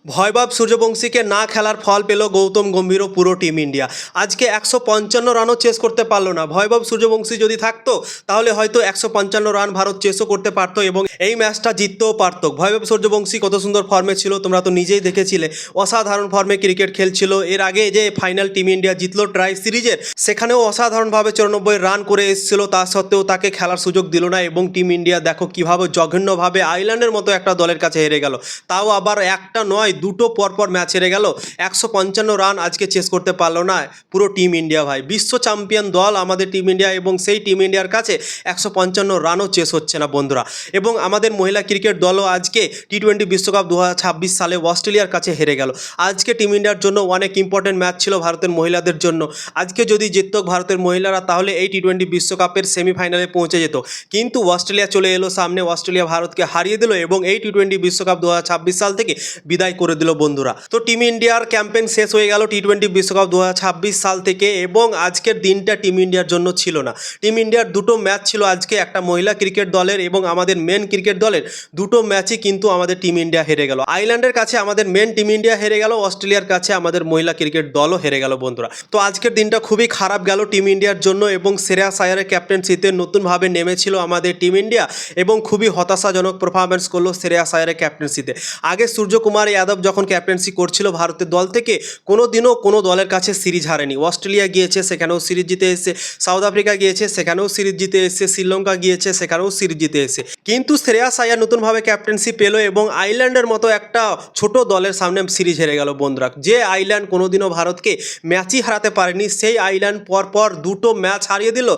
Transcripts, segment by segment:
ভয়বাব সূর্যবংশীকে না খেলার ফল পেল গৌতম গম্ভীর ও পুরো টিম ইন্ডিয়া। আজকে ১৫৫ রানও চেস করতে পারলো না। ভয়বাব সূর্যবংশী যদি থাকতো তাহলে হয়তো ১৫৫ রান ভারত চেসও করতে পারতো এবং এই ম্যাচটা জিততেও পারত। ভয়বাব সূর্যবংশী কত সুন্দর ফর্মে ছিল, তোমরা তো নিজেই দেখেছিলে। অসাধারণ ফর্মে ক্রিকেট খেলছিল। এর আগে যে ফাইনাল টিম ইন্ডিয়া জিতলো ট্রাই সিরিজের, সেখানেও অসাধারণভাবে ৯৪ রান করে এসেছিল। তা সত্ত্বেও তাকে খেলার সুযোগ দিল না এবং টিম ইন্ডিয়া দেখো কীভাবে জঘন্যভাবে আইল্যান্ডের মতো একটা দলের কাছে হেরে গেল। তাও আবার একটা নয়, দুটো পরপর ম্যাচ হেরে গেল। ১৫৫ রান আজকে চেস করতে পারলো না পুরো টিম ইন্ডিয়া। ভাই, বিশ্ব চ্যাম্পিয়ন দল আমাদের টিম ইন্ডিয়া এবং সেই টিম ইন্ডিয়ার কাছে ১৫৫ রানও চেস হচ্ছে না বন্ধুরা। এবং আমাদের মহিলা ক্রিকেট দলও আজকে টি-20 বিশ্বকাপ ২০২৬ সালে অস্ট্রেলিয়ার কাছে হেরে গেল। আজকে টিম ইন্ডিয়ার জন্য অনেক ইম্পর্টেন্ট ম্যাচ ছিল ভারতের মহিলাদের জন্য। আজকে যদি জিতত ভারতের মহিলারা তাহলে এই টি-20 বিশ্বকাপের সেমিফাইনালে পৌঁছে যেত। কিন্তু অস্ট্রেলিয়া চলে এলো সামনে, অস্ট্রেলিয়া ভারতকে হারিয়ে দিল এবং এই টি-20 বিশ্বকাপ ২০২৬ সাল থেকে বিদায় করে দিল বন্ধুরা। তো টিম ইন্ডিয়ার ক্যাম্পেইন শেষ হয়ে গেল টি-20 বিশ্বকাপ ২০২৬ সাল থেকে এবং আজকের দিনটা টিম ইন্ডিয়ার জন্য ছিল না। টিম ইন্ডিয়ার দুটো ম্যাচ ছিল আজকে, একটা মহিলা ক্রিকেট দলের এবং আমাদের মেন ক্রিকেট দলের। দুটো ম্যাচই কিন্তু আমাদের টিম ইন্ডিয়া হেরে গেল। আয়ারল্যান্ডের কাছে আমাদের মেন টিম ইন্ডিয়া হেরে গেল, অস্ট্রেলিয়ার কাছে আমাদের মহিলা ক্রিকেট দলও হেরে গেল বন্ধুরা। তো আজকের দিনটা খুবই খারাপ গেল টিম ইন্ডিয়ার জন্য এবং শ্রেয়াস আয়ারের ক্যাপ্টেন্সিতে নতুনভাবে নেমেছিল আমাদের টিম ইন্ডিয়া এবং খুবই হতাশাজনক পারফরমেন্স করলো শ্রেয়াস আয়ারের ক্যাপ্টেন্সিতে। আগে সূর্যকুমার যাদব যখন ক্যাপ্টেন্সি করছিল ভারতের দল থেকে, কোনো দিনও কোনো দলের কাছে সিরিজ হারেনি। অস্ট্রেলিয়া গিয়েছে, সেখানেও সিরিজ জিতে এসেছে। সাউথ আফ্রিকা গিয়েছে, সেখানেও সিরিজ জিতে এসেছে। শ্রীলঙ্কা গিয়েছে, সেখানেও সিরিজ জিতে এসেছে। কিন্তু শ্রেয়াস আয়ার নতুনভাবে ক্যাপ্টেন্সি পেলো এবং আয়ারল্যান্ডের মতো একটা ছোট দলের সামনে সিরিজ হেরে গেল বন্ধুরা। যে আয়ারল্যান্ড কোনোদিনও ভারতকে ম্যাচই হারাতে পারেনি, সেই আয়ারল্যান্ড পরপর দুটো ম্যাচ হারিয়ে দিল।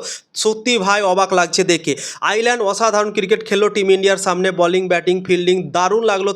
সত্যি ভাই অবাক লাগছে দেখে। আয়ারল্যান্ড অসাধারণ ক্রিকেট খেললো টিম ইন্ডিয়ার সামনে, বোলিং ব্যাটিং ফিল্ডিং দারুণ লাগলো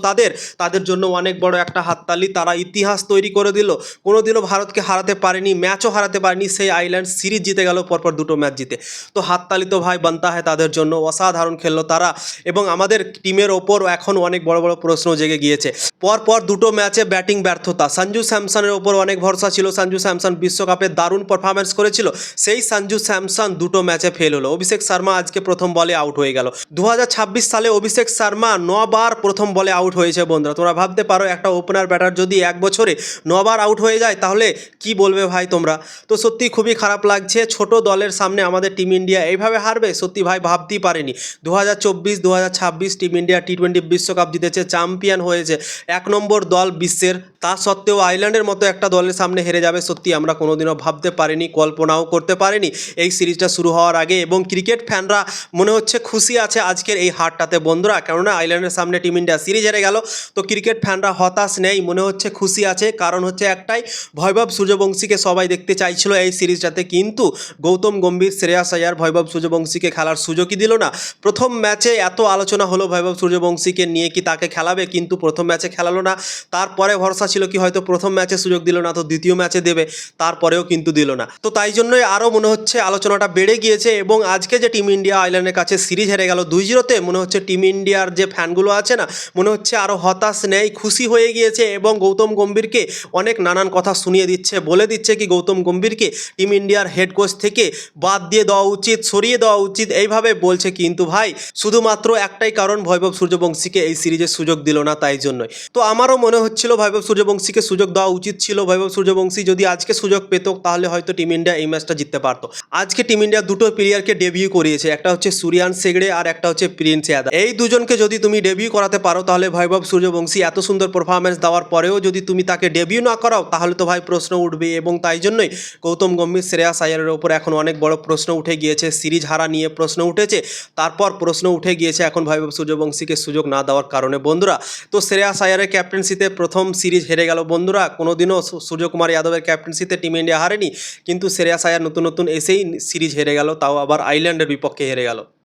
তাদের জন্য অনেক বড় একটা হাততালি। তারা ইতিহাস তৈরি করে দিল। কোনোদিনও ভারতকে হারাতে পারেনি, ম্যাচও হারাতে পারেনি, সেই আয়ারল্যান্ড সিরিজ জিতে গেল পরপর দুটো ম্যাচ জিতে। তো হাততালি তো ভাই বানতা হয় তাদের জন্য। অসাধারণ খেললো তারা এবং আমাদের টিমের ওপর এখন অনেক বড় বড় প্রশ্ন জেগে গিয়েছে। পরপর দুটো ম্যাচে ব্যাটিং ব্যর্থতা। সঞ্জু স্যামসনের ওপর অনেক ভরসা ছিল। সঞ্জু স্যামসন বিশ্বকাপে দারুণ পারফরমেন্স করেছিল, সেই সঞ্জু স্যামসন দুটো ম্যাচে ফেল হলো। অভিষেক শর্মা আজকে প্রথম বলে আউট হয়ে গেল। ২০২৬ সালে অভিষেক শর্মা ৯ বার প্রথম বলে আউট হয়েছে বন্ধুরা। তোমরা ভাবতে পারো একটা ওপেনার ব্যাটার যদি এক বছরে ৯ বার আউট হয়ে যায় তাহলে কি বলবে ভাই তোমরা। তো সত্যি খুবই খারাপ লাগছে। ছোট দলের সামনে আমাদের টিম ইন্ডিয়া এইভাবে হারবে, সত্যি ভাই ভাবতেই পারেনি। ২০২৪ ২০২৬ টিম ইন্ডিয়া টি-20 বিশ্বকাপ জিতেছে, চ্যাম্পিয়ন হয়েছে, ১ নম্বর দল বিশ্বের। তা সত্ত্বেও আয়ারল্যান্ডের মতো একটা দলের সামনে হেরে যাবে, সত্যি আমরা কোনোদিনও ভাবতে পারিনি, কল্পনাও করতে পারিনি এই সিরিজটা শুরু হওয়ার আগে। এবং ক্রিকেট ফ্যানরা মনে হচ্ছে খুশি আছে আজকের এই হারটাতে বন্ধুরা, কেননা আয়ারল্যান্ডের সামনে টিম ইন্ডিয়া সিরিজ হেরে গেল। তো ক্রিকেট ফ্যানরা হতাশ নেই, মনে হচ্ছে খুশি আছে। কারণ হচ্ছে একটাই, ভয়বাব সূর্যবংশীকে সবাই দেখতে চাইছিল এই সিরিজটাতে, কিন্তু গৌতম গম্ভীর, শ্রেয়াস আয়ার ভয়বাব সূর্যবংশীকে খেলার সুযোগই দিল না। প্রথম ম্যাচে এত আলোচনা হলো ভয়বাব সূর্যবংশীকে নিয়ে কি তাকে খেলাবে, কিন্তু প্রথম ম্যাচে খেলালো না। তারপরে ভরসা ছিল কি হয়তো প্রথম ম্যাচে সুযোগ দিল না তো দ্বিতীয় ম্যাচে দেবে, তারপরেও কিন্তু দিল না। তো তাই জন্যই আরও মনে হচ্ছে আলোচনাটা বেড়ে গিয়েছে এবং আজকে যে টিম ইন্ডিয়া আয়ারল্যান্ডের কাছে সিরিজ হেরে গেল ২-০-তে, মনে হচ্ছে টিম ইন্ডিয়ার যে ফ্যানগুলো আছে না, মনে হচ্ছে আরও হতাশ নেই, খুশি হয়ে গিয়েছে এবং গৌতম গম্ভীরকে অনেক নানান কথা শুনিয়ে দিচ্ছে, বলে দিচ্ছে কি গৌতম গম্ভীরকে টিম ইন্ডিয়ার হেড কোচ থেকে বাদ দিয়ে দেওয়া উচিত, সরিয়ে দেওয়া উচিত, এইভাবে বলছে। কিন্তু ভাই শুধুমাত্র একটাই কারণ, ভয়বাব সূর্যবংশীকে এই সিরিজের সুযোগ দিল না, তাই জন্যই। তো আমারও মনে হচ্ছিল ভয়বাব সূর্যবংশীকে সুযোগ দেওয়া উচিত ছিল। ভয়বাব সূর্যবংশী যদি আজকে সুযোগ পেত তাহলে হয়তো টিম ইন্ডিয়া এই ম্যাচটা জিততে পারতো। আজকে টিম ইন্ডিয়া দুটো প্লেয়ারকে ডেবিউ করিয়েছে, একটা হচ্ছে সুরিয়ান সেগড়ে আর একটা হচ্ছে প্রিন্স ইয়াদব। এই দুজনকে যদি তুমি ডেবিউ করাতে পারো তাহলে ভয়বাব সূর্যবংশী এত সুন্দর পারফরমেন্স দেওয়ার পরেও যদি তুমি তাকে ডেবিউ না করাও তাহলে তো ভাই প্রশ্ন উঠবে। এবং তাই জন্যই গৌতম গম্ভীর, শ্রেয়াস আয়ারের ওপর এখন অনেক বড় প্রশ্ন উঠে গিয়েছে। সিরিজ হারা নিয়ে প্রশ্ন উঠেছে, তারপর প্রশ্ন উঠে গিয়েছে এখন ভয়বাব সূর্যবংশীকে সুযোগ না দেওয়ার কারণে বন্ধুরা। তো শ্রেয়াস আয়ারের ক্যাপ্টেন্সিতে প্রথম সিরিজ হেরে গেল বন্ধুরা। কোনোদিনও সূর্যকুমার যাদবের ক্যাপ্টেন্সিতে টিম ইন্ডিয়া হারেনি, কিন্তু শ্রেয়াস আয়ার নতুন নতুন এসেই সিরিজ হেরে গেল, তাও আবার আয়ারল্যান্ডের বিপক্ষে হেরে গেল।